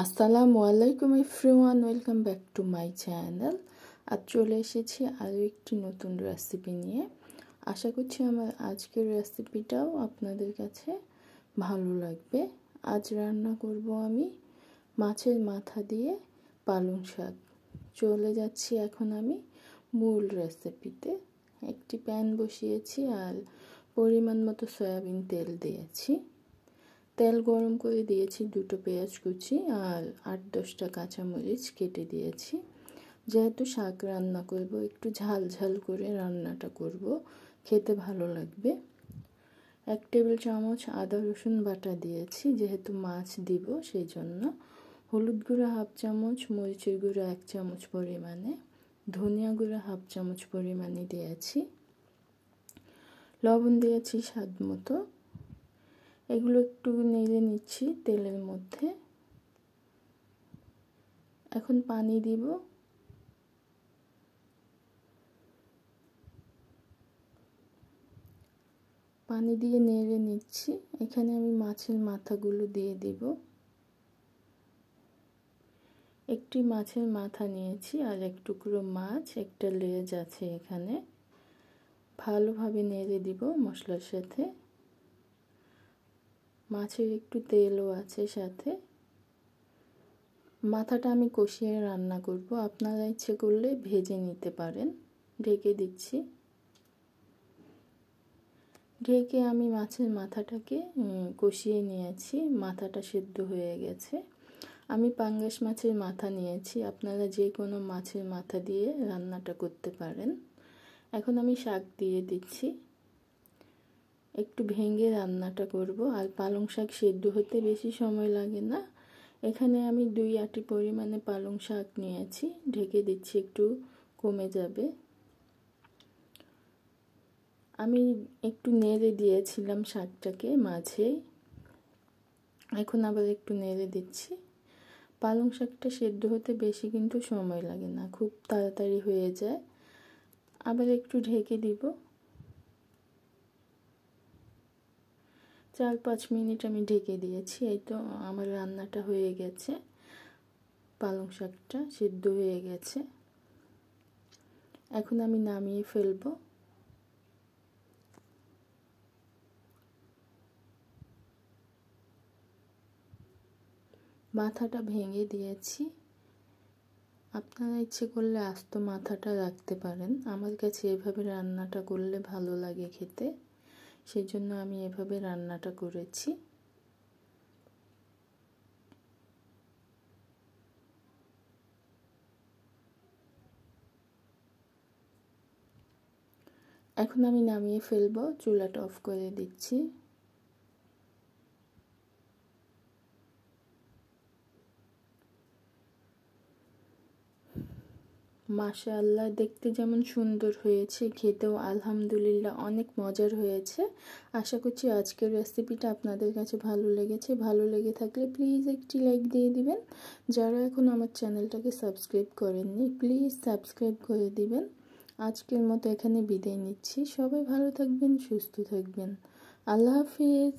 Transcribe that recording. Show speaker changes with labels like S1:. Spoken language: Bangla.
S1: আসসালামু আলাইকুম everyone, welcome back to my channel. আজ চলে এসেছি আরও একটি নতুন রেসিপি নিয়ে। আশা করছি আমার আজকের রেসিপিটাও আপনাদের কাছে ভালো লাগবে। আজ রান্না করব আমি মাছের মাথা দিয়ে পালং শাক। চলে যাচ্ছি এখন আমি মূল রেসিপিতে। একটি প্যান বসিয়েছি আর পরিমাণ মতো সয়াবিন তেল দিয়েছি। তেল গরম করে দিয়েছি, দুটো পেঁয়াজ কুচি আর 8-10টা কাঁচামরিচ কেটে দিয়েছি। যেহেতু শাক রান্না করব, একটু ঝাল ঝাল করে রান্নাটা করব, খেতে ভালো লাগবে। 1 টেবিল চামচ আদা রসুন বাটা দিয়েছি, যেহেতু মাছ দিব সেই জন্য। হলুদ গুঁড়া 1/2 চামচ, মরিচের গুঁড়া 1 চামচ পরিমাণে, ধনিয়া গুঁড়া 1/2 চামচ পরিমাণে দিয়েছি, লবণ দিয়েছি স্বাদ মতো। এগুলো একটু নেড়ে নিচ্ছি তেলের মধ্যে। এখন পানি দিব। পানি দিয়ে নেড়ে নিচ্ছি। এখানে আমি মাছের মাথাগুলো দিয়ে দিব। একটি মাছের মাথা নিয়েছি আর 1 টুকরো মাছ, একটা লেজ আছে এখানে। ভালোভাবে নেড়ে দিব মশলার সাথে। মাছের একটু তেলও আছে সাথে। মাথাটা আমি কষিয়ে রান্না করব, আপনারা ইচ্ছে করলে ভেজে নিতে পারেন। ঢেকে দিচ্ছি। ঢেকে আমি মাছের মাথাটাকে কষিয়ে নিয়েছি। মাথাটা সিদ্ধ হয়ে গেছে। আমি পাঙ্গাস মাছের মাথা নিয়েছি, আপনারা যে কোনো মাছের মাথা দিয়ে রান্নাটা করতে পারেন। এখন আমি শাক দিয়ে দিচ্ছি। একটু ভেঙে রান্নাটা করব। আর পালং শাক সিদ্ধ হতে বেশি সময় লাগে না। এখানে আমি 2 আটি পরিমাণে পালং শাক নিয়েছি। ঢেকে দিচ্ছি, একটু কমে যাবে। আমি একটু নেড়ে দিয়েছিলাম শাকটাকে মাঝে, এখন আবার একটু নেড়ে দিচ্ছি। পালং শাকটা সেদ্ধ হতে বেশি কিন্তু সময় লাগে না, খুব তাড়াতাড়ি হয়ে যায়। আবার একটু ঢেকে দিব। 4-5 মিনিট আমি ঢেকে দিয়েছি। এই তো আমার রান্নাটা হয়ে গেছে। পালং শাকটা সিদ্ধ হয়ে গেছে। এখন আমি নামিয়ে ফেলবো। মাথাটা ভেঙে দিয়েছি। আপনারা ইচ্ছে করলে আস্ত মাথাটা রাখতে পারেন। আমার কাছে এভাবে রান্নাটা করলে ভালো লাগে খেতে, সেই জন্য আমি এভাবে রান্নাটা করেছি। এখন আমি নামিয়ে ফেলবো, চুলাটা অফ করে দিচ্ছি। মাশাআল্লাহ, দেখতে যেমন সুন্দর হয়েছে, খেতেও আলহামদুলিল্লাহ অনেক মজার হয়েছে। আশা করছি আজকের রেসিপিটা আপনাদের কাছে ভালো লেগেছে। ভালো লেগে থাকলে প্লিজ একটি লাইক দিয়ে দিবেন। যারা এখন আমার চ্যানেলটাকে সাবস্ক্রাইব করেননি, প্লিজ সাবস্ক্রাইব করে দিবেন। আজকের মতো এখানে বিদায় নিচ্ছি। সবাই ভালো থাকবেন, সুস্থ থাকবেন। আল্লাহ হাফিজ।